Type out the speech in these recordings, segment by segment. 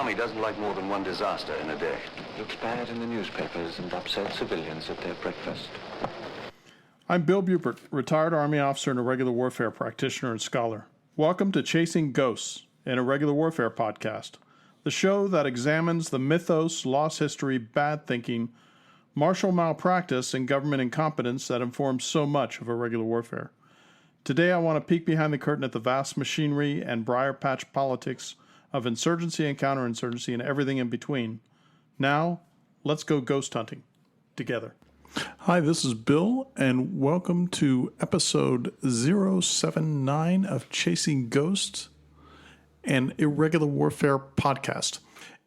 army doesn't like more than one disaster in a day. Looks bad in the newspapers and upset civilians at their breakfast. I'm Bill Buppert, retired Army officer and irregular warfare practitioner and scholar. Welcome to Chasing Ghosts, an irregular warfare podcast, the show that examines the mythos, lost history, bad thinking, martial malpractice, and government incompetence that informs so much of irregular warfare. Today I want to peek behind the curtain at the vast machinery and briar patch politics of insurgency and counterinsurgency and everything in between. Now, let's go ghost hunting together. Hi, this is Bill, and welcome to episode 079 of Chasing Ghosts, an irregular warfare podcast.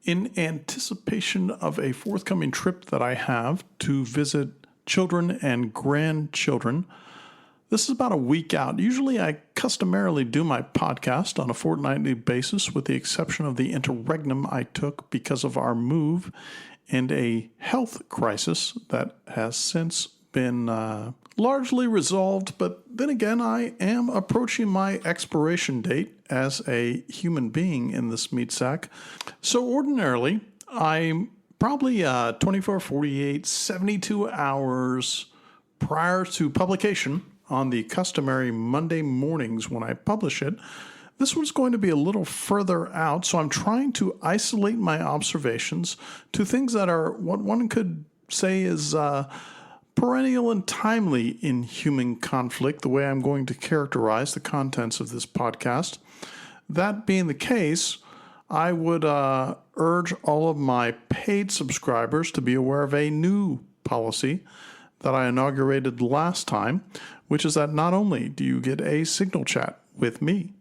In anticipation of a forthcoming trip that I have to visit children and grandchildren, this is about a week out. Usually I customarily do my podcast on a fortnightly basis, with the exception of the interregnum I took because of our move and a health crisis that has since been largely resolved. But then again, I am approaching my expiration date as a human being in this meat sack. So ordinarily, I'm probably 24, 48, 72 hours prior to publication on the customary Monday mornings when I publish it. This one's going to be a little further out, so I'm trying to isolate my observations to things that are what one could say is perennial and timely in human conflict, the way I'm going to characterize the contents of this podcast. That being the case, I would urge all of my paid subscribers to be aware of a new policy that I inaugurated last time, which is that not only do you get a signal chat with me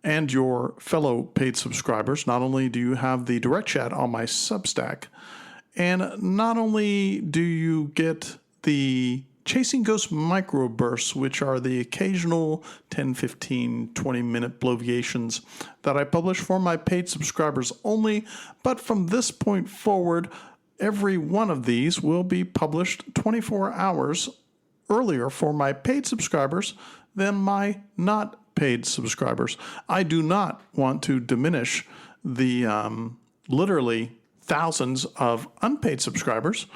and your fellow paid subscribers, not only do you have the direct chat on my Substack, and not only do you get the Chasing Ghosts microbursts, which are the occasional 10, 15, 20-minute bloviations that I publish for my paid subscribers only, but from this point forward, every one of these will be published 24 hours earlier for my paid subscribers than my not paid subscribers. I do not want to diminish the literally thousands of unpaid subscribers.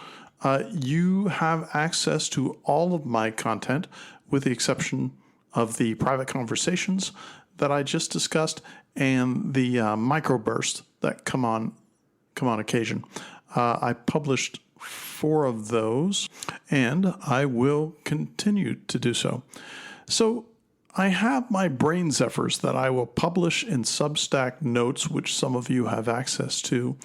You have access to all of my content with the exception of the private conversations that I just discussed and the microbursts that come on occasion. I published 4 of those, and I will continue to do so. So I have my brain zephyrs that I will publish in Substack notes, which some of you have access to.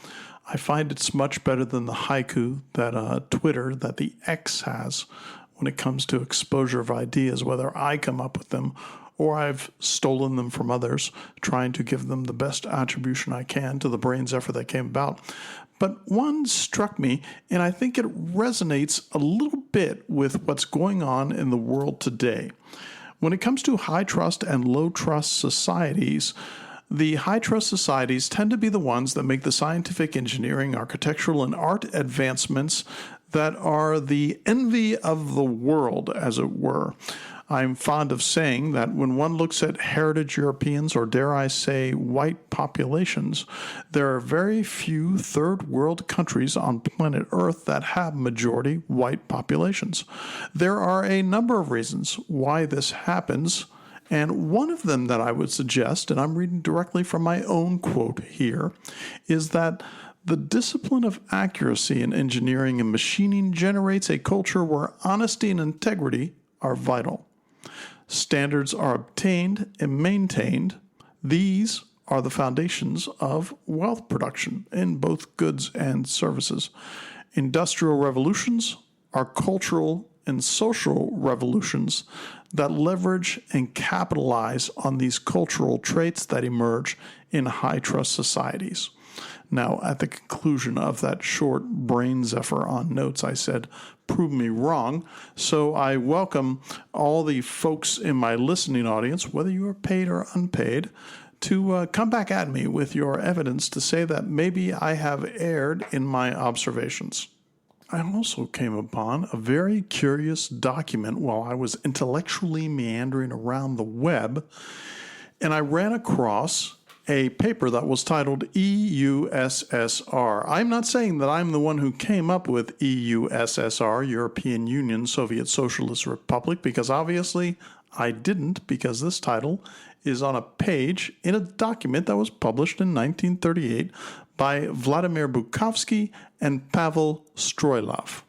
I find it's much better than the haiku that Twitter, that the X has when it comes to exposure of ideas, whether I come up with them or I've stolen them from others, trying to give them the best attribution I can to the brain zephyr that came about. But one struck me, and I think it resonates a little bit with what's going on in the world today. When it comes to high trust and low trust societies, the high trust societies tend to be the ones that make the scientific, engineering, architectural, and art advancements that are the envy of the world, as it were. I'm fond of saying that when one looks at heritage Europeans, or dare I say white populations, there are very few third world countries on planet Earth that have majority white populations. There are a number of reasons why this happens, and one of them that I would suggest, and I'm reading directly from my own quote here, is that the discipline of accuracy in engineering and machining generates a culture where honesty and integrity are vital. Standards are obtained and maintained. These are the foundations of wealth production in both goods and services. Industrial revolutions are cultural and social revolutions that leverage and capitalize on these cultural traits that emerge in high-trust societies. Now, at the conclusion of that short brain zephyr on notes, I said, prove me wrong. So I welcome all the folks in my listening audience, whether you are paid or unpaid, to come back at me with your evidence to say that maybe I have erred in my observations. I also came upon a very curious document while I was intellectually meandering around the web, and I ran across a paper that was titled EUSSR. I'm not saying that I'm the one who came up with EUSSR, European Union, Soviet Socialist Republic, because obviously I didn't, because this title is on a page in a document that was published in 1938 by Vladimir Bukovsky and Pavel Stroilov.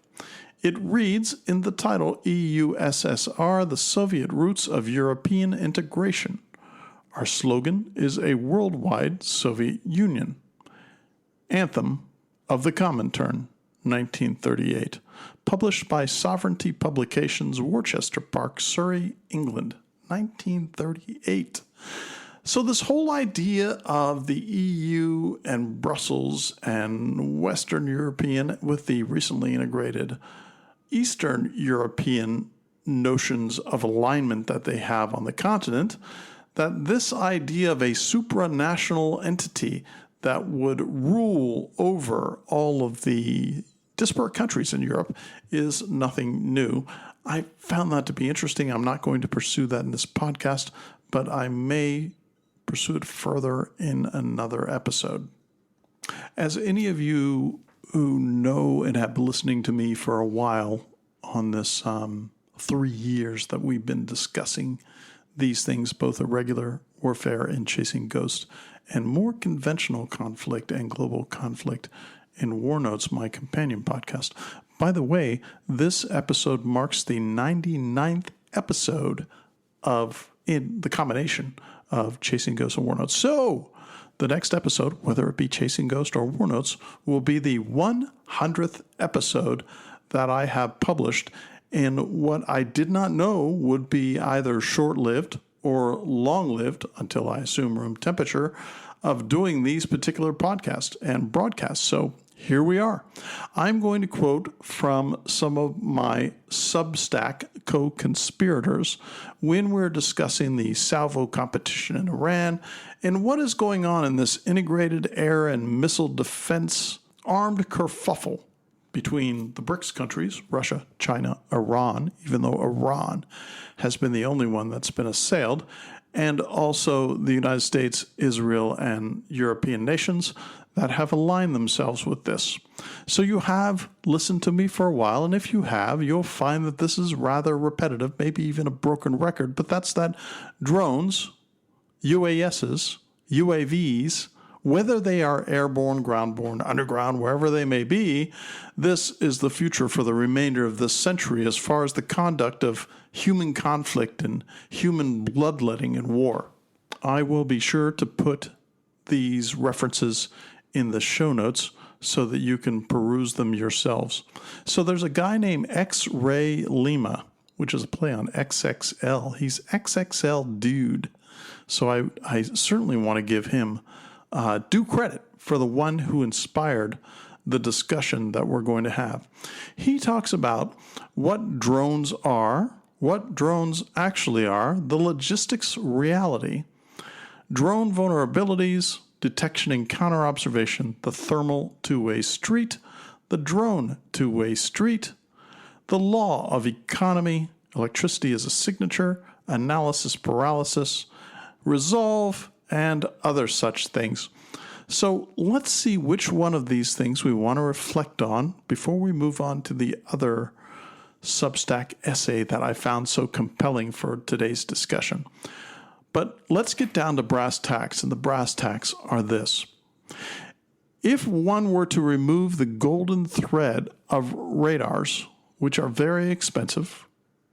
It reads in the title, EUSSR, the Soviet Roots of European Integration. Our slogan is a worldwide Soviet Union. Anthem of the Comintern, 1938. Published by Sovereignty Publications, Worcester Park, Surrey, England, 1938. So this whole idea of the EU and Brussels and Western European with the recently integrated Eastern European notions of alignment that they have on the continent, that this idea of a supranational entity that would rule over all of the disparate countries in Europe is nothing new. I found that to be interesting. I'm not going to pursue that in this podcast, but I may pursue it further in another episode. As any of you who know and have been listening to me for a while on this 3 years that we've been discussing these things, both irregular warfare and chasing ghosts, and more conventional conflict and global conflict in War Notes, my companion podcast. By the way, this episode marks the 99th episode in the combination of Chasing Ghosts and War Notes. So the next episode, whether it be Chasing Ghost or War Notes, will be the 100th episode that I have published. And what I did not know would be either short-lived or long-lived, until I assume room temperature, of doing these particular podcasts and broadcasts. So here we are. I'm going to quote from some of my Substack co-conspirators when we're discussing the Salvo competition in Iran and what is going on in this integrated air and missile defense armed kerfuffle between the BRICS countries, Russia, China, Iran, even though Iran has been the only one that's been assailed, and also the United States, Israel, and European nations that have aligned themselves with this. So you have listened to me for a while, and if you have, you'll find that this is rather repetitive, maybe even a broken record, but that's that drones, UASs, UAVs, whether they are airborne, groundborne, underground, wherever they may be, this is the future for the remainder of this century as far as the conduct of human conflict and human bloodletting in war. I will be sure to put these references in the show notes so that you can peruse them yourselves. So there's a guy named X-Ray Lima, which is a play on XXL. He's XXL dude. So I certainly want to give him due credit for the one who inspired the discussion that we're going to have. He talks about what drones are, what drones actually are, the logistics reality, drone vulnerabilities, detection and counter-observation, the thermal two-way street, the drone two-way street, the law of economy, electricity as a signature, analysis paralysis, resolve, and other such things. So let's see which one of these things we want to reflect on before we move on to the other Substack essay that I found so compelling for today's discussion. But let's get down to brass tacks, and the brass tacks are this. If one were to remove the golden thread of radars, which are very expensive,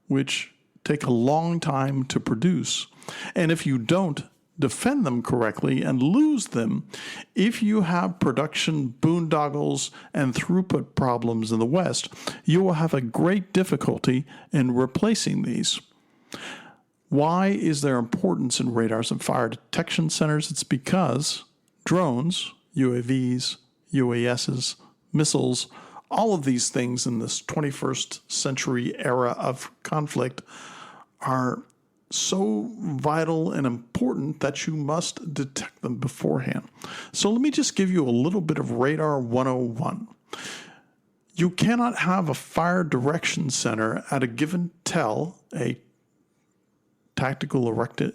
which take a long time to produce, and if you don't defend them correctly and lose them, if you have production boondoggles and throughput problems in the West, you will have a great difficulty in replacing these. Why is there importance in radars and fire detection centers? It's because drones, UAVs, UASs, missiles, all of these things in this 21st century era of conflict are so vital and important that you must detect them beforehand. So let me just give you a little bit of Radar 101. You cannot have a fire direction center at a given TEL, a tactical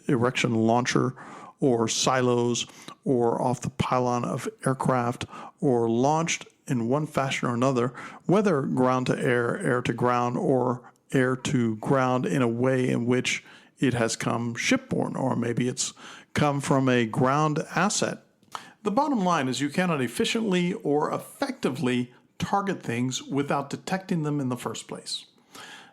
erection launcher, or silos or off the pylon of aircraft or launched in one fashion or another, whether ground to air, air to ground, or air to ground in a way in which it has come shipborne, or maybe it's come from a ground asset. The bottom line is you cannot efficiently or effectively target things without detecting them in the first place.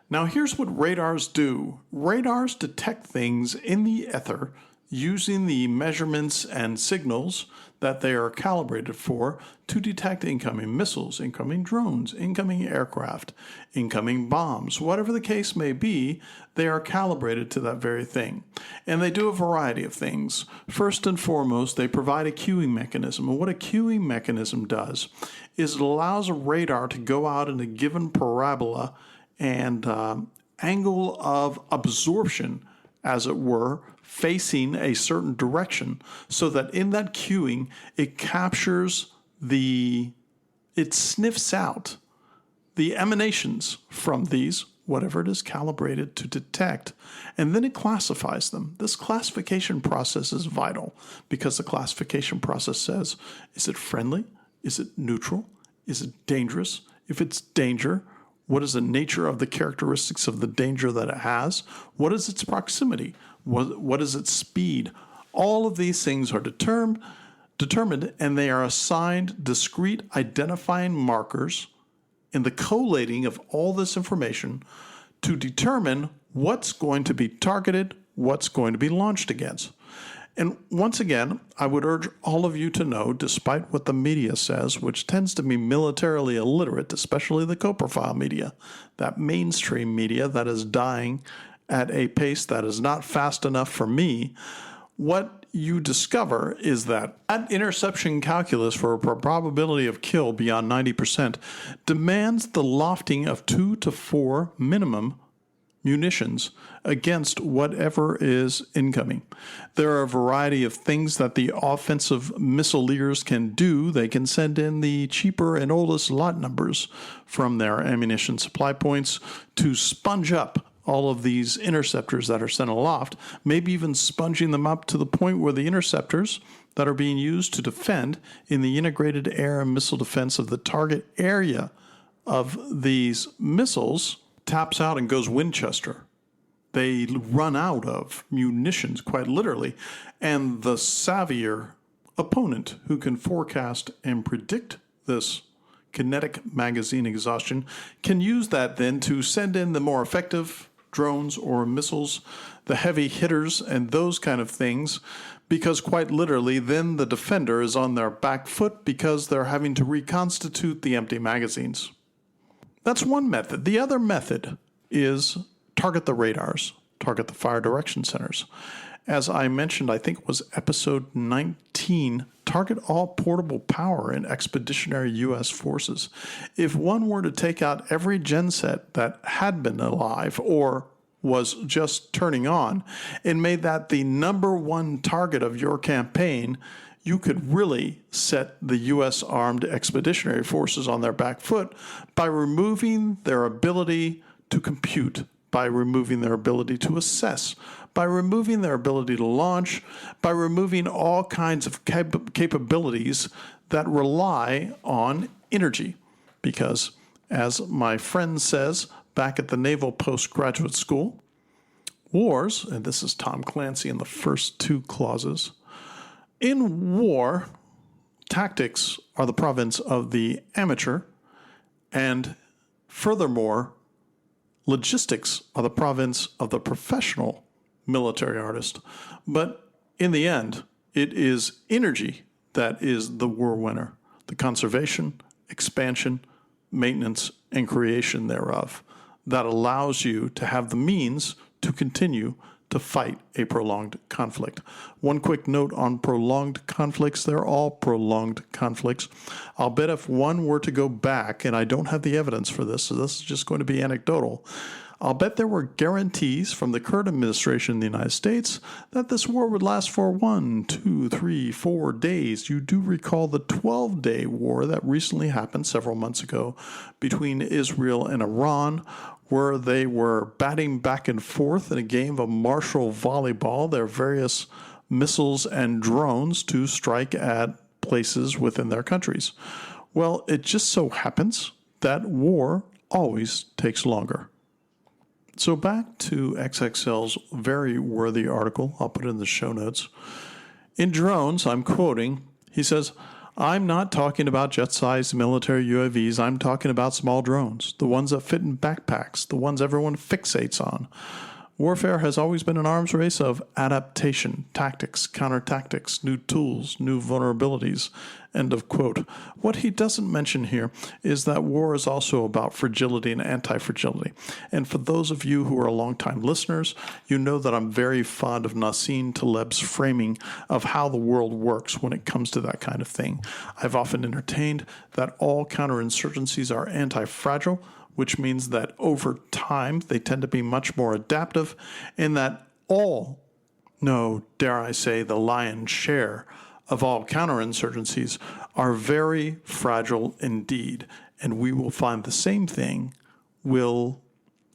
Now here's what radars do. Radars detect things in the ether using the measurements and signals that they are calibrated for to detect incoming missiles, incoming drones, incoming aircraft, incoming bombs. Whatever the case may be, they are calibrated to that very thing. And they do a variety of things. First and foremost, they provide a cueing mechanism. And what a cueing mechanism does is it allows a radar to go out in a given parabola and angle of absorption, as it were, facing a certain direction, so that in that cueing, it captures it sniffs out the emanations from these, whatever it is calibrated to detect, and then it classifies them. This classification process is vital because the classification process says, is it friendly? Is it neutral? Is it dangerous? If it's danger, what is the nature of the characteristics of the danger that it has? What is its proximity? What is its speed? All of these things are determined, and they are assigned discrete identifying markers in the collating of all this information to determine what's going to be targeted, what's going to be launched against. And once again, I would urge all of you to know, despite what the media says, which tends to be militarily illiterate, especially the co-profile media, that mainstream media that is dying at a pace that is not fast enough for me, what you discover is that interception calculus for a probability of kill beyond 90% demands the lofting of 2 to 4 minimum munitions against whatever is incoming. There are a variety of things that the offensive missile leaders can do. They can send in the cheaper and oldest lot numbers from their ammunition supply points to sponge up all of these interceptors that are sent aloft, maybe even sponging them up to the point where the interceptors that are being used to defend in the integrated air and missile defense of the target area of these missiles taps out and goes Winchester. They run out of munitions, quite literally, and the savvier opponent who can forecast and predict this kinetic magazine exhaustion can use that then to send in the more effective drones or missiles, the heavy hitters and those kind of things, because quite literally then the defender is on their back foot because they're having to reconstitute the empty magazines. That's one method. The other method is target the radars, target the fire direction centers. As I mentioned, I think it was episode 19, target all portable power in expeditionary U.S. forces. If one were to take out every genset that had been alive or was just turning on and made that the number one target of your campaign, you could really set the U.S. armed expeditionary forces on their back foot by removing their ability to compute, by removing their ability to assess, by removing their ability to launch, by removing all kinds of capabilities that rely on energy. Because, as my friend says back at the Naval Postgraduate School, wars, and this is Tom Clancy in the first 2 clauses, in war, tactics are the province of the amateur, and furthermore, logistics are the province of the professional military artist. But in the end, it is energy that is the war winner, the conservation, expansion, maintenance, and creation thereof that allows you to have the means to continue to fight a prolonged conflict. One quick note on prolonged conflicts. They're all prolonged conflicts. I'll bet if one were to go back, and I don't have the evidence for this, so this is just going to be anecdotal, I'll bet there were guarantees from the current administration in the United States that this war would last for 1, 2, 3, 4 days. You do recall the 12-day war that recently happened several months ago between Israel and Iran, where they were batting back and forth in a game of martial volleyball, their various missiles and drones to strike at places within their countries. Well, it just so happens that war always takes longer. So back to XXL's very worthy article. I'll put it in the show notes. In drones, I'm quoting, he says, "I'm not talking about jet-sized military UAVs. I'm talking about small drones, the ones that fit in backpacks, the ones everyone fixates on. Warfare has always been an arms race of adaptation, tactics, counter-tactics, new tools, new vulnerabilities." End of quote. What he doesn't mention here is that war is also about fragility and anti-fragility. And for those of you who are longtime listeners, you know that I'm very fond of Nassim Taleb's framing of how the world works when it comes to that kind of thing. I've often entertained that all counterinsurgencies are anti-fragile, which means that over time they tend to be much more adaptive, and that dare I say, the lion's share of all counterinsurgencies are very fragile indeed. And we will find the same thing will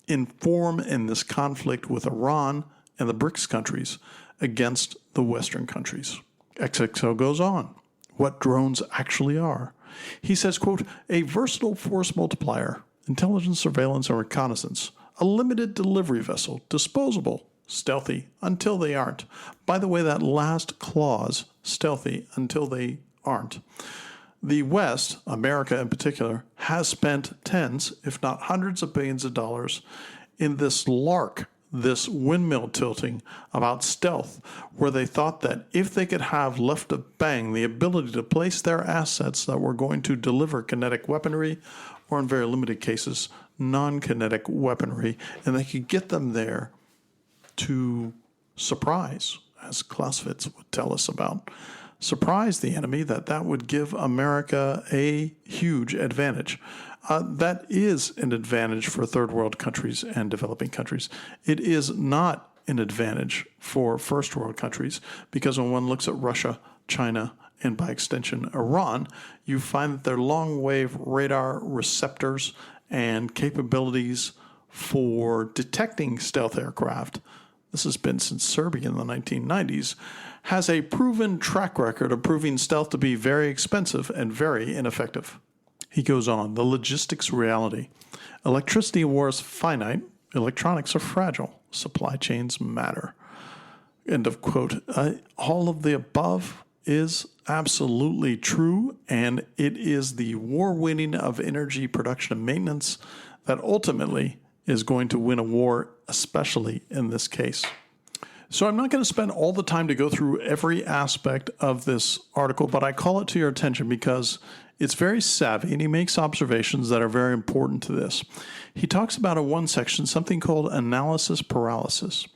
inform in this conflict with Iran and the BRICS countries against the Western countries. XXL goes on what drones actually are. He says, quote, "A versatile force multiplier, intelligence, surveillance, and reconnaissance, a limited delivery vessel, disposable, stealthy until they aren't." By the way, that last clause, stealthy until they aren't. The West, America in particular, has spent tens, if not hundreds of billions of dollars in this lark, this windmill tilting about stealth, where they thought that if they could have left of bang the ability to place their assets that were going to deliver kinetic weaponry, or in very limited cases, non-kinetic weaponry, and they could get them there to surprise, as Clausewitz would tell us about, surprise the enemy, that would give America a huge advantage. That is an advantage for third world countries and developing countries. It is not an advantage for first world countries, because when one looks at Russia, China, and by extension Iran, you find that their long-wave radar receptors and capabilities for detecting stealth aircraft, this has been since Serbia in the 1990s, has a proven track record of proving stealth to be very expensive and very ineffective. He goes on, the logistics reality. Electricity in war is finite, electronics are fragile, supply chains matter. End of quote. All of the above is absolutely true, and it is the war winning of energy production and maintenance that ultimately is going to win a war, especially in this case. So I'm not going to spend all the time to go through every aspect of this article, but I call it to your attention because it's very savvy, and he makes observations that are very important to this. He talks about in one section something called analysis paralysis,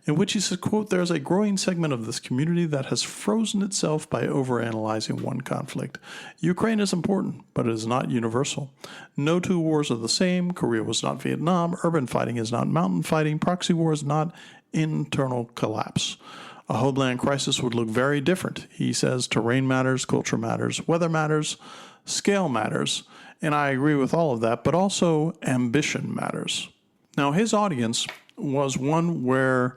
in which he says, quote, "There's a growing segment of this community that has frozen itself by overanalyzing one conflict. Ukraine is important, but it is not universal. No two wars are the same. Korea was not Vietnam. Urban fighting is not mountain fighting. Proxy war is not internal collapse. A homeland crisis would look very different." He says terrain matters, culture matters, weather matters, scale matters, and I agree with all of that, but also ambition matters. Now, his audience was one where,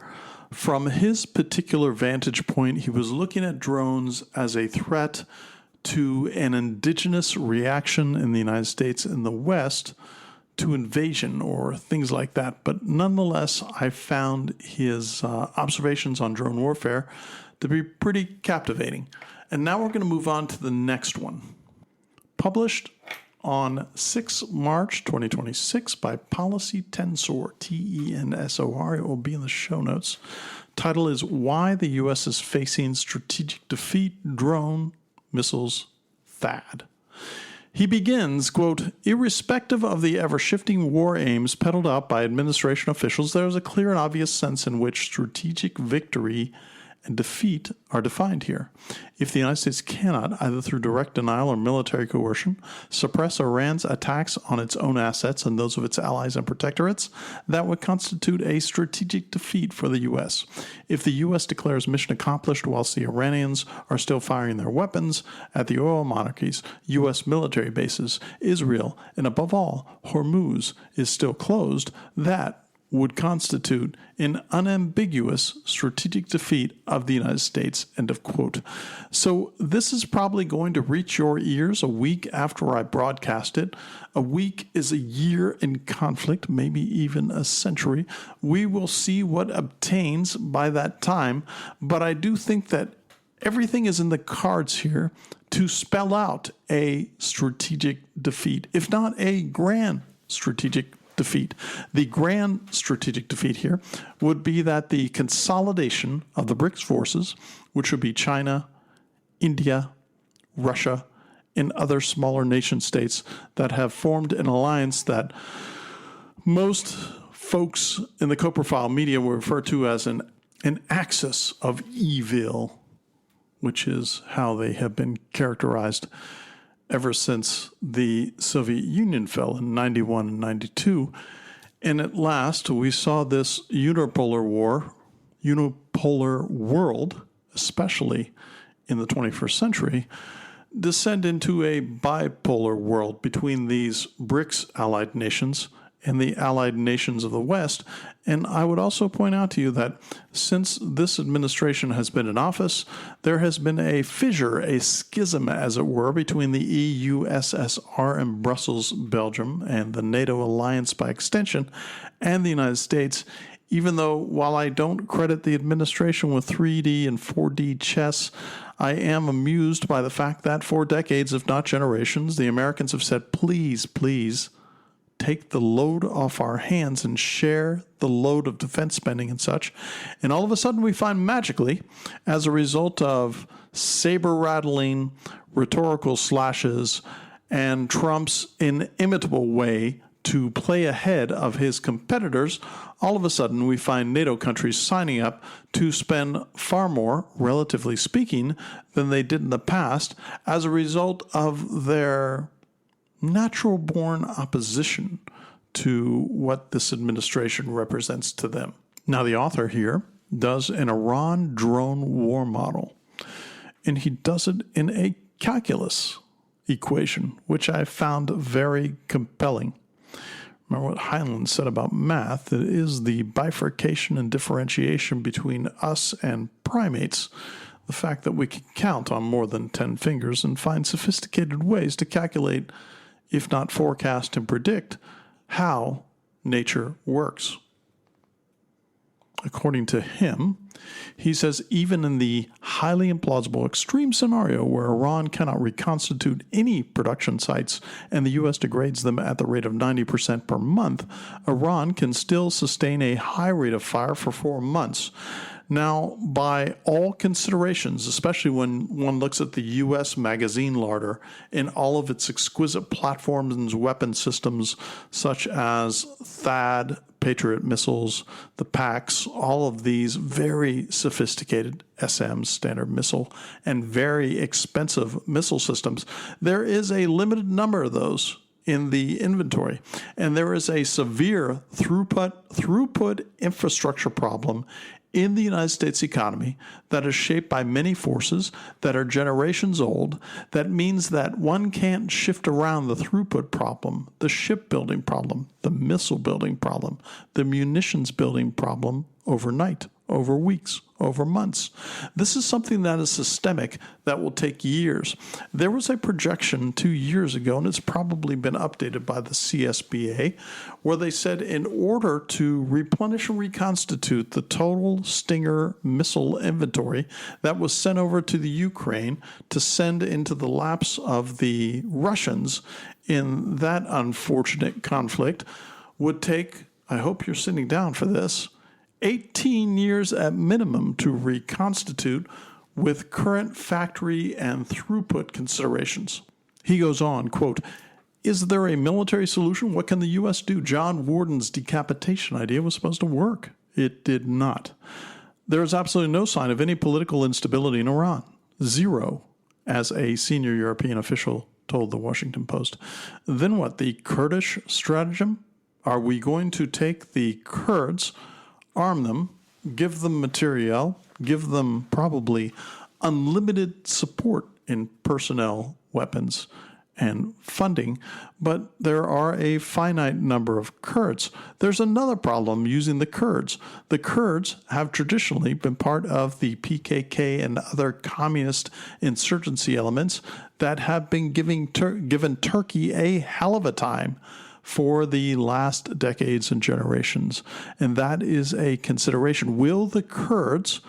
from his particular vantage point, he was looking at drones as a threat to an indigenous reaction in the United States and the West to invasion or things like that. But nonetheless, I found his observations on drone warfare to be pretty captivating. And now we're going to move on to the next one. Published on 6 March 2026 by Policy Tensor, Tensor. It will be in the show notes. Title is Why the U.S. is Facing Strategic Defeat, Drone Missiles THAAD. He begins, quote, "Irrespective of the ever-shifting war aims peddled out by administration officials, there is a clear and obvious sense in which strategic victory and defeat are defined here. If the United States cannot, either through direct denial or military coercion, suppress Iran's attacks on its own assets and those of its allies and protectorates, that would constitute a strategic defeat for the U.S. If the U.S. declares mission accomplished whilst the Iranians are still firing their weapons at the oil monarchies, U.S. military bases, Israel, and above all, Hormuz is still closed, that would constitute an unambiguous strategic defeat of the United States, end of quote. So this is probably going to reach your ears a week after I broadcast it. A week is a year in conflict, maybe even a century. We will see what obtains by that time, but I do think that everything is in the cards here to spell out a strategic defeat, if not a grand strategic defeat. The grand strategic defeat here would be that the consolidation of the BRICS forces, which would be China, India, Russia, and other smaller nation states that have formed an alliance that most folks in the co-profile media will refer to as an axis of evil, which is how they have been characterized ever since the Soviet Union fell in 91 and 92. And at last, we saw this unipolar world, especially in the 21st century, descend into a bipolar world between these BRICS allied nations and the allied nations of the West. And I would also point out to you that since this administration has been in office, there has been a fissure, a schism, as it were, between the EU, SSR, and Brussels, Belgium, and the NATO alliance by extension, and the United States, even though while I don't credit the administration with 3D and 4D chess, I am amused by the fact that for decades, if not generations, the Americans have said, please, please, take the load off our hands and share the load of defense spending and such. And all of a sudden we find magically, as a result of saber-rattling rhetorical slashes and Trump's inimitable way to play ahead of his competitors, all of a sudden we find NATO countries signing up to spend far more, relatively speaking, than they did in the past as a result of their natural-born opposition to what this administration represents to them. Now, the author here does an Iran drone war model, and he does it in a calculus equation, which I found very compelling. Remember what Heinlein said about math? It is the bifurcation and differentiation between us and primates, the fact that we can count on more than 10 fingers and find sophisticated ways to calculate, if not forecast and predict, how nature works. According to him, he says even in the highly implausible extreme scenario where Iran cannot reconstitute any production sites and the U.S. degrades them at the rate of 90% per month, Iran can still sustain a high rate of fire for 4 months. Now, by all considerations, especially when one looks at the U.S. magazine larder and all of its exquisite platforms and weapon systems such as THAAD, Patriot missiles, the PACs, all of these very sophisticated SMs, Standard Missile, and very expensive missile systems, there is a limited number of those in the inventory. And there is a severe throughput infrastructure problem in the United States economy that is shaped by many forces that are generations old. That means that one can't shift around the throughput problem, the shipbuilding problem, the missile building problem, the munitions building problem overnight, over weeks, over months. This is something that is systemic that will take years. There was a projection 2 years ago, and it's probably been updated by the CSBA, where they said in order to replenish and reconstitute the total Stinger missile inventory that was sent over to the Ukraine to send into the laps of the Russians in that unfortunate conflict would take, I hope you're sitting down for this, 18 years at minimum to reconstitute with current factory and throughput considerations. He goes on, quote, is there a military solution? What can the U.S. do? John Warden's decapitation idea was supposed to work. It did not. There is absolutely no sign of any political instability in Iran. Zero, as a senior European official told the Washington Post. Then what? The Kurdish stratagem? Are we going to take the Kurds, arm them, give them materiel, give them probably unlimited support in personnel, weapons, and funding, but there are a finite number of Kurds. There's another problem using the Kurds. The Kurds have traditionally been part of the PKK and other communist insurgency elements that have been given Turkey a hell of a time for the last decades and generations. And that is a consideration. Will the Kurds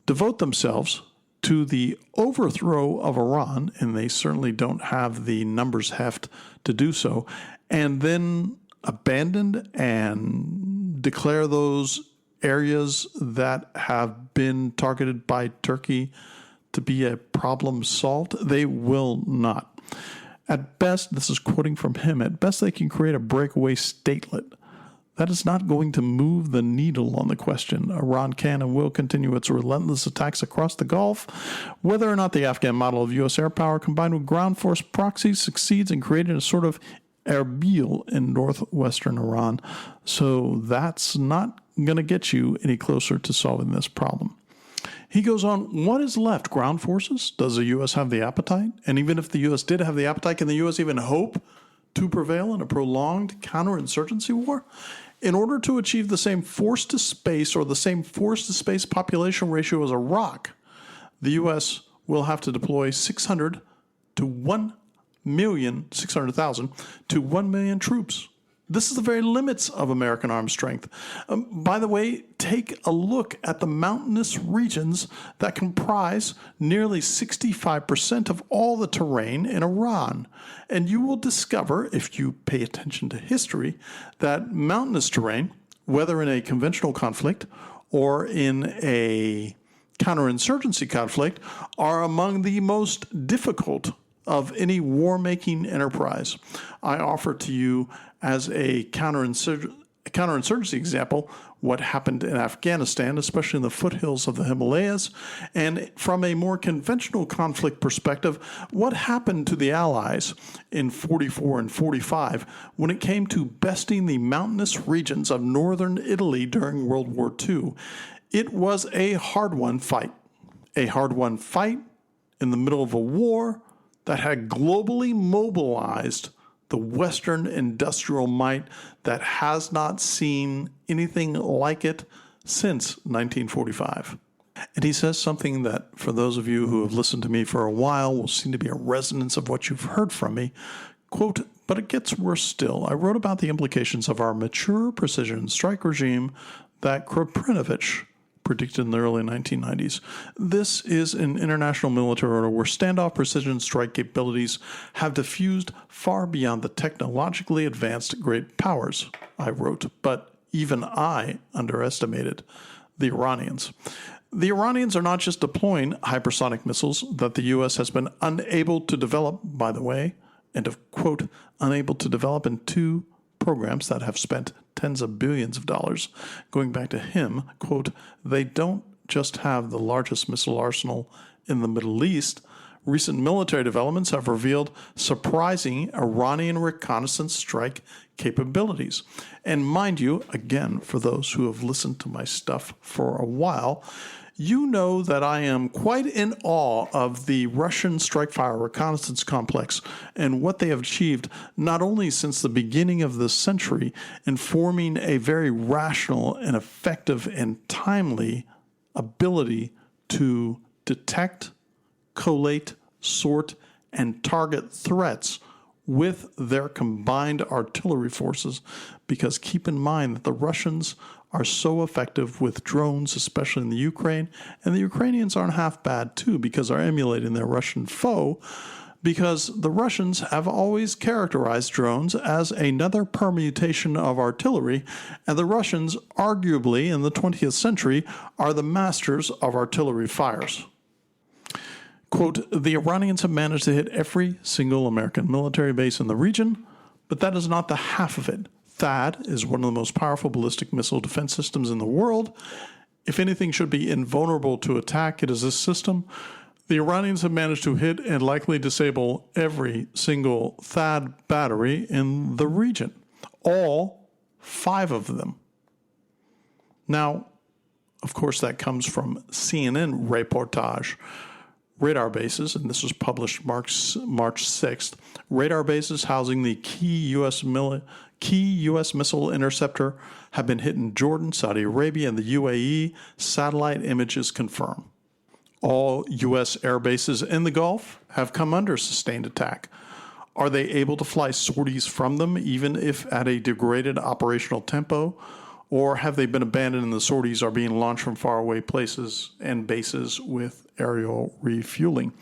devote themselves to the overthrow of Iran, and they certainly don't have the numbers heft to do so, and then abandon and declare those areas that have been targeted by Turkey to be a problem solved? They will not. At best, this is quoting from him, at best they can create a breakaway statelet. That is not going to move the needle on the question. Iran can and will continue its relentless attacks across the Gulf. Whether or not the Afghan model of U.S. air power combined with ground force proxies succeeds in creating a sort of Erbil in northwestern Iran. So that's not going to get you any closer to solving this problem. He goes on, what is left? Ground forces? Does the U.S. have the appetite? And even if the U.S. did have the appetite, can the U.S. even hope to prevail in a prolonged counterinsurgency war? In order to achieve the same force-to-space or the same force-to-space population ratio as Iraq, the U.S. will have to deploy 600,000 to 1 million troops. This is the very limits of American armed strength. By the way, take a look at the mountainous regions that comprise nearly 65% of all the terrain in Iran. And you will discover, if you pay attention to history, that mountainous terrain, whether in a conventional conflict or in a counterinsurgency conflict, are among the most difficult of any war-making enterprise. I offer to you as a counterinsurgency example what happened in Afghanistan, especially in the foothills of the Himalayas, and from a more conventional conflict perspective, what happened to the Allies in 44 and 45 when it came to besting the mountainous regions of northern Italy during World War II. It was a hard-won fight. A hard-won fight in the middle of a war that had globally mobilized the Western industrial might that has not seen anything like it since 1945. And he says something that, for those of you who have listened to me for a while, will seem to be a resonance of what you've heard from me. Quote, but it gets worse still. I wrote about the implications of our mature precision strike regime that Kroprinovich predicted in the early 1990s. This is an international military order where standoff precision strike capabilities have diffused far beyond the technologically advanced great powers, I wrote, but even I underestimated the Iranians. The Iranians are not just deploying hypersonic missiles that the U.S. has been unable to develop, by the way, and of quote, unable to develop in two programs that have spent tens of billions of dollars. Going back to him, quote, they don't just have the largest missile arsenal in the Middle East. Recent military developments have revealed surprising Iranian reconnaissance strike capabilities. And mind you, again, for those who have listened to my stuff for a while, you know that I am quite in awe of the Russian strike-fire reconnaissance complex and what they have achieved not only since the beginning of this century in forming a very rational and effective and timely ability to detect, collate, sort, and target threats with their combined artillery forces, because keep in mind that the Russians are so effective with drones, especially in the Ukraine, and the Ukrainians aren't half bad too, because they're emulating their Russian foe, because the Russians have always characterized drones as another permutation of artillery, and the Russians, arguably in the 20th century, are the masters of artillery fires. Quote, the Iranians have managed to hit every single American military base in the region, but that is not the half of it. THAAD is one of the most powerful ballistic missile defense systems in the world. If anything should be invulnerable to attack, it is this system. The Iranians have managed to hit and likely disable every single THAAD battery in the region. All 5 of them. Now, of course, that comes from CNN reportage. radar bases, and this was published March 6th, radar bases housing the key U.S. missile interceptor have been hit in Jordan, Saudi Arabia, and the UAE. Satellite images confirm. All U.S. air bases in the Gulf have come under sustained attack. Are they able to fly sorties from them, even if at a degraded operational tempo? Or have they been abandoned and the sorties are being launched from faraway places and bases with aerial refueling?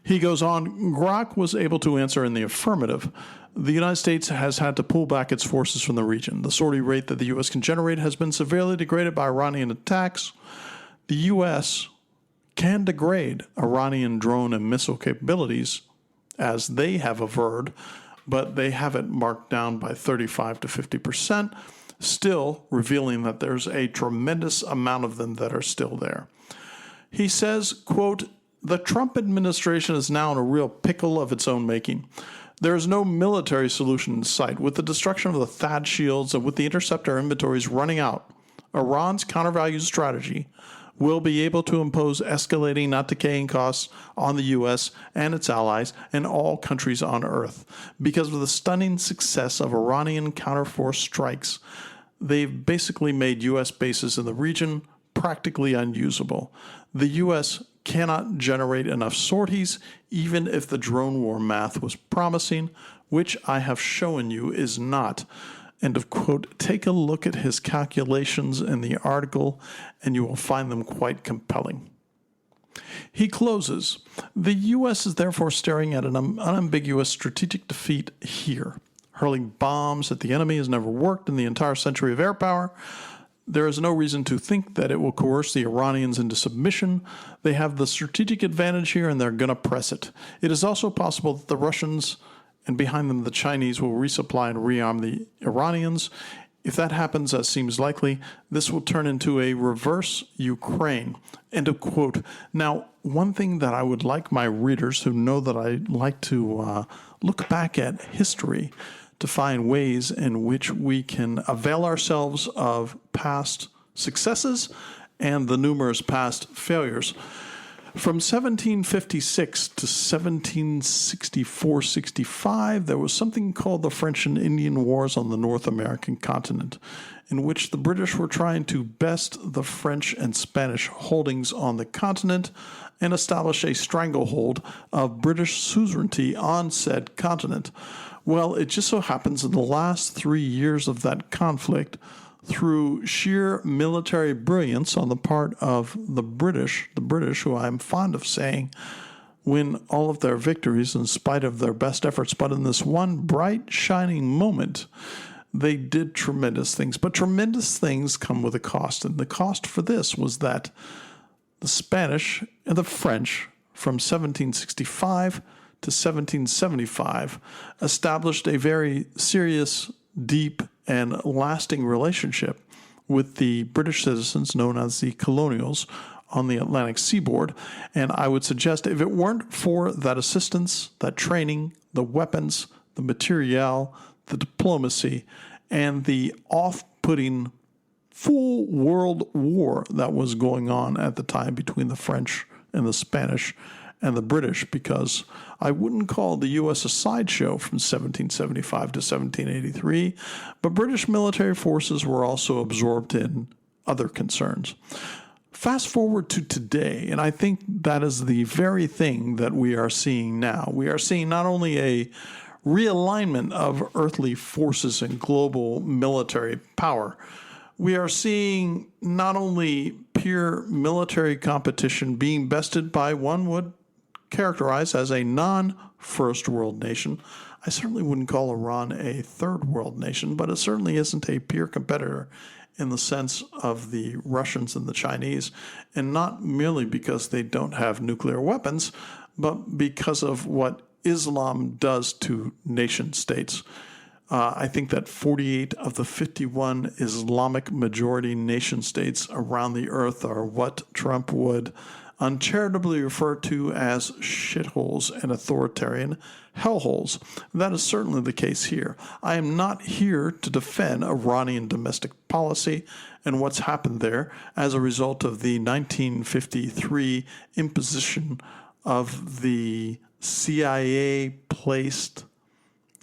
He goes on, Grok was able to answer in the affirmative. The United States has had to pull back its forces from the region. The sortie rate that the U.S. can generate has been severely degraded by Iranian attacks. The U.S. can degrade Iranian drone and missile capabilities, as they have averred, but they have it marked down by 35 to 50%, still revealing that there's a tremendous amount of them that are still there. He says, quote, the Trump administration is now in a real pickle of its own making. There is no military solution in sight. With the destruction of the THAAD shields and with the interceptor inventories running out, Iran's countervalue strategy will be able to impose escalating, not decaying costs on the U.S. and its allies and all countries on Earth. Because of the stunning success of Iranian counterforce strikes, they've basically made U.S. bases in the region practically unusable. The U.S. cannot generate enough sorties, even if the drone war math was promising, which I have shown you is not. End of quote. Take a look at his calculations in the article, and you will find them quite compelling. He closes, the U.S. is therefore staring at an unambiguous strategic defeat here. Hurling bombs at the enemy has never worked in the entire century of air power. There is no reason to think that it will coerce the Iranians into submission. They have the strategic advantage here, and they're going to press it. It is also possible that the Russians, and behind them the Chinese, will resupply and rearm the Iranians. If that happens, as seems likely, this will turn into a reverse Ukraine. End of quote. Now, one thing that I would like my readers who know that I like to look back at history to find ways in which we can avail ourselves of past successes and the numerous past failures. From 1756 to 1764-65, there was something called the French and Indian Wars on the North American continent, in which the British were trying to best the French and Spanish holdings on the continent and establish a stranglehold of British suzerainty on said continent. Well, it just so happens in the last 3 years of that conflict, through sheer military brilliance on the part of the British, who I'm fond of saying win all of their victories in spite of their best efforts, but in this one bright, shining moment, they did tremendous things. But tremendous things come with a cost, and the cost for this was that the Spanish and the French from 1765 to 1775 established a very serious, deep, and lasting relationship with the British citizens known as the colonials on the Atlantic seaboard. And I would suggest if it weren't for that assistance, that training, the weapons, the materiel, the diplomacy, and the off-putting full world war that was going on at the time between the French and the Spanish and the British, because I wouldn't call the U.S. a sideshow from 1775 to 1783, but British military forces were also absorbed in other concerns. Fast forward to today, and I think that is the very thing that we are seeing now. We are seeing not only a realignment of earthly forces and global military power, we are seeing not only pure military competition being bested by one would characterized as a non-first world nation. I certainly wouldn't call Iran a third world nation, but it certainly isn't a peer competitor in the sense of the Russians and the Chinese, and not merely because they don't have nuclear weapons, but because of what Islam does to nation states. I think that 48 of the 51 Islamic majority nation states around the earth are what Trump would uncharitably referred to as shitholes and authoritarian hellholes. That is certainly the case here. I am not here to defend Iranian domestic policy and what's happened there as a result of the 1953 imposition of the CIA-placed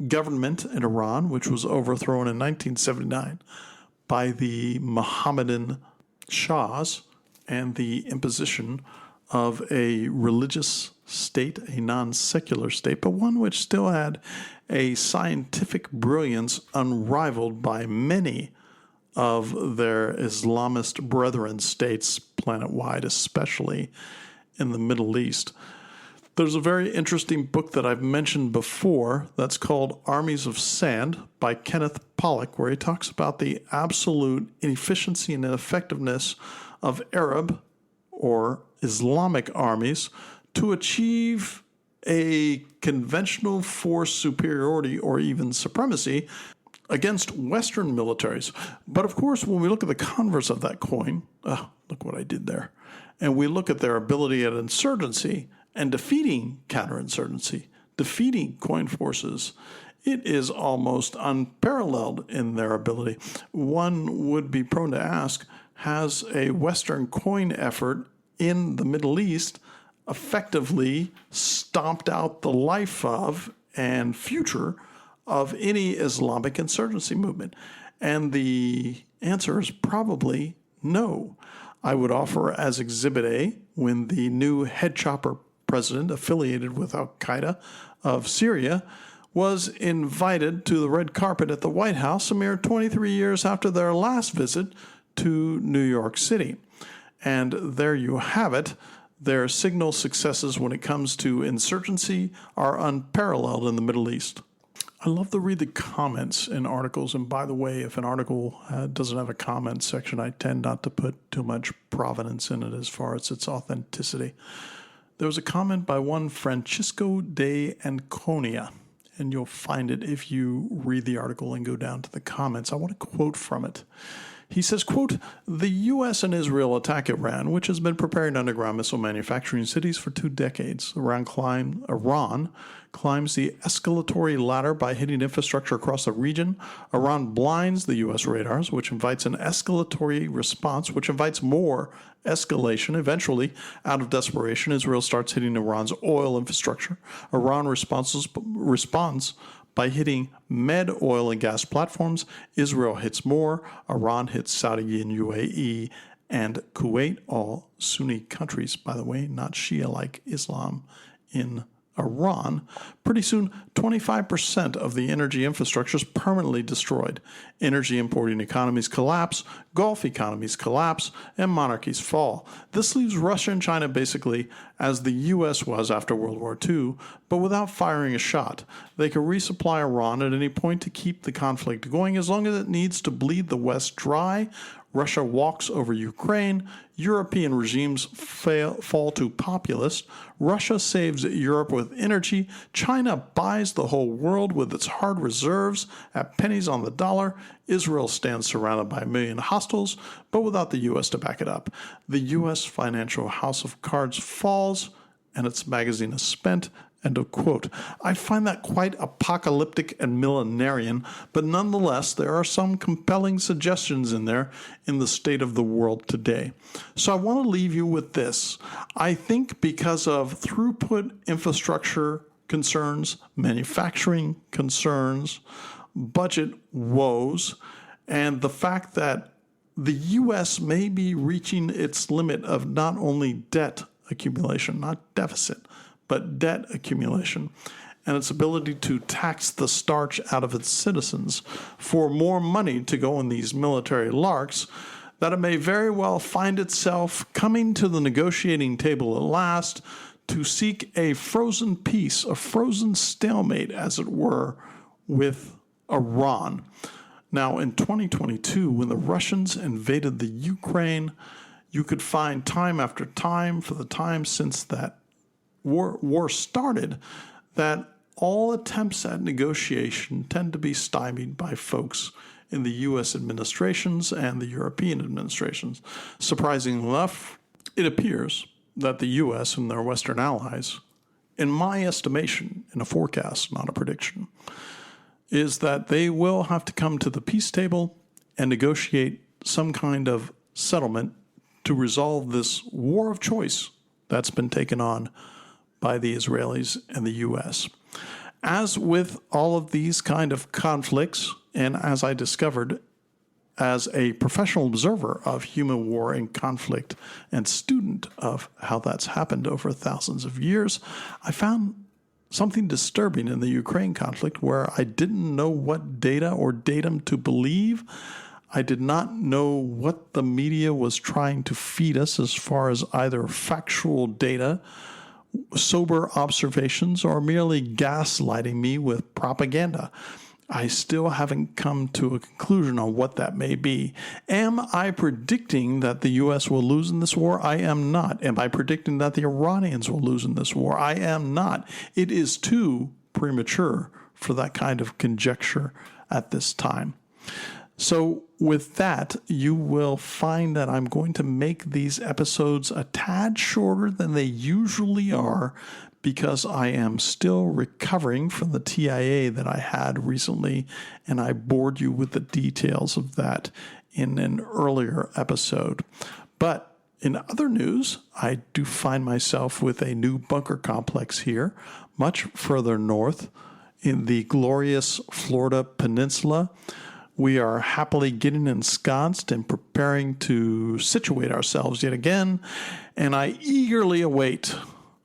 government in Iran, which was overthrown in 1979 by the Mohammedan Shahs and the imposition of a religious state, a non-secular state, but one which still had a scientific brilliance unrivaled by many of their Islamist brethren states planet-wide, especially in the Middle East. There's a very interesting book that I've mentioned before that's called Armies of Sand by Kenneth Pollock, where he talks about the absolute inefficiency and ineffectiveness of Arab or Islamic armies to achieve a conventional force superiority or even supremacy against Western militaries. But of course, when we look at the converse of that coin, look what I did there, and we look at their ability at insurgency and defeating counterinsurgency, defeating coin forces, it is almost unparalleled in their ability. One would be prone to ask, has a Western coin effort in the Middle East effectively stomped out the life of and future of any Islamic insurgency movement? And the answer is probably no. I would offer as Exhibit A, when the new head chopper president affiliated with Al-Qaeda of Syria was invited to the red carpet at the White House a mere 23 years after their last visit to New York City. And there you have it. Their signal successes when it comes to insurgency are unparalleled in the Middle East. I love to read the comments in articles. And by the way, if an article doesn't have a comment section, I tend not to put too much provenance in it as far as its authenticity. There was a comment by one Francisco de Anconia, and you'll find it if you read the article and go down to the comments. I want to quote from it. He says, quote, "The U.S. and Israel attack Iran, which has been preparing underground missile manufacturing cities for 2 decades. Iran climbs the escalatory ladder by hitting infrastructure across the region. Iran blinds the U.S. radars, which invites an escalatory response, which invites more escalation. Eventually, out of desperation, Israel starts hitting Iran's oil infrastructure. Iran responds by hitting Med oil and gas platforms. Israel hits more. Iran hits Saudi and UAE and Kuwait, all Sunni countries, by the way, not Shia like Islam in Iran. Pretty soon, 25% of the energy infrastructure is permanently destroyed. Energy importing economies collapse, Gulf economies collapse, and monarchies fall. This leaves Russia and China basically as the U.S. was after World War II, but without firing a shot. They can resupply Iran at any point to keep the conflict going as long as it needs to bleed the West dry. Russia walks over Ukraine. European regimes fall to populists. Russia saves Europe with energy. China buys the whole world with its hard reserves at pennies on the dollar. Israel stands surrounded by a million hostiles, but without the U.S. to back it up. The U.S. financial house of cards falls, and its magazine is spent. End of quote. I find that quite apocalyptic and millenarian, but nonetheless, there are some compelling suggestions in there in the state of the world today. So I want to leave you with this. I think because of throughput infrastructure concerns, manufacturing concerns, budget woes, and the fact that the U.S. may be reaching its limit of not only debt accumulation, not deficit, but debt accumulation, and its ability to tax the starch out of its citizens for more money to go in these military larks, that it may very well find itself coming to the negotiating table at last to seek a frozen peace, a frozen stalemate, as it were, with Iran. Now, in 2022, when the Russians invaded the Ukraine, you could find time after time for the time since that war started, that all attempts at negotiation tend to be stymied by folks in the U.S. administrations and the European administrations. Surprisingly enough, it appears that the U.S. and their Western allies, in my estimation, in a forecast, not a prediction, is that they will have to come to the peace table and negotiate some kind of settlement to resolve this war of choice that's been taken on by the Israelis and the U.S. As with all of these kind of conflicts, and as I discovered as a professional observer of human war and conflict and student of how that's happened over thousands of years, I found something disturbing in the Ukraine conflict where I didn't know what data or datum to believe. I did not know what the media was trying to feed us as far as either factual data, sober observations, or merely gaslighting me with propaganda. I still haven't come to a conclusion on what that may be. Am I predicting that the U.S. will lose in this war? I am not. Am I predicting that the Iranians will lose in this war? I am not. It is too premature for that kind of conjecture at this time. So with that, you will find that I'm going to make these episodes a tad shorter than they usually are because I am still recovering from the TIA that I had recently, and I bored you with the details of that in an earlier episode. But in other news, I do find myself with a new bunker complex here, much further north in the glorious Florida Peninsula. We are happily getting ensconced and preparing to situate ourselves yet again, and I eagerly await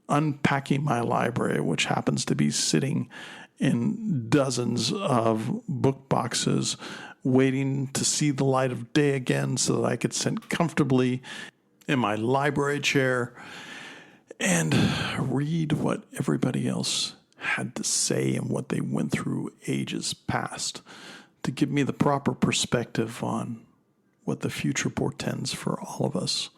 unpacking my library, which happens to be sitting in dozens of book boxes, waiting to see the light of day again so that I could sit comfortably in my library chair and read what everybody else had to say and what they went through ages past, to give me the proper perspective on what the future portends for all of us.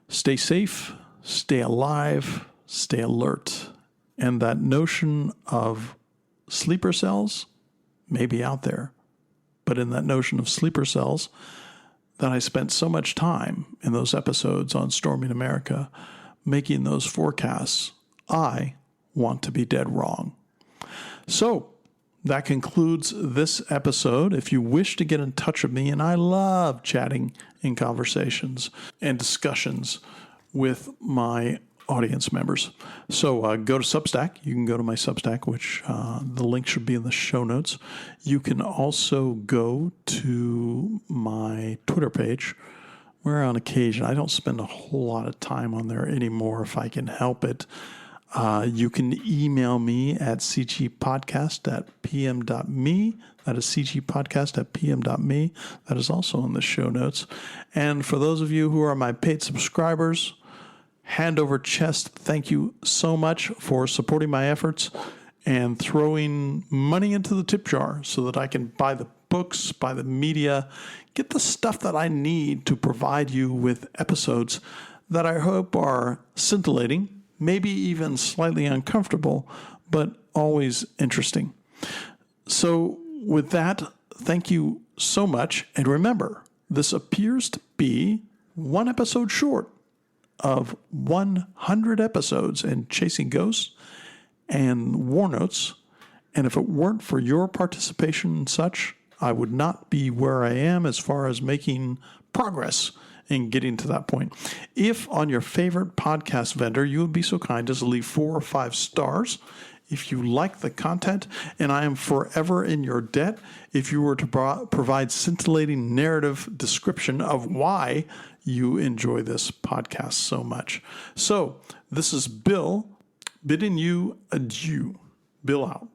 Stay safe, stay alive, stay alert. And that notion of sleeper cells may be out there. But in that notion of sleeper cells, that I spent so much time in those episodes on Storming America, making those forecasts, I want to be dead wrong. So, that concludes this episode. If you wish to get in touch with me, and I love chatting in conversations and discussions with my audience members. So go to Substack. You can go to my Substack, which the link should be in the show notes. You can also go to my Twitter page, where on occasion, I don't spend a whole lot of time on there anymore if I can help it. You can email me at cgpodcast@pm.me. That is cgpodcast@pm.me. That is also in the show notes. And for those of you who are my paid subscribers, hand over chest, thank you so much for supporting my efforts and throwing money into the tip jar so that I can buy the books, buy the media, get the stuff that I need to provide you with episodes that I hope are scintillating, maybe even slightly uncomfortable, but always interesting. So with that, thank you so much. And remember, this appears to be one episode short of 100 episodes in Chasing Ghosts and War Notes. And if it weren't for your participation and such, I would not be where I am as far as making progress in getting to that point. If on your favorite podcast vendor, you would be so kind as to leave 4 or 5 stars if you like the content, and I am forever in your debt if you were to provide scintillating narrative description of why you enjoy this podcast so much. So this is Bill bidding you adieu. Bill out.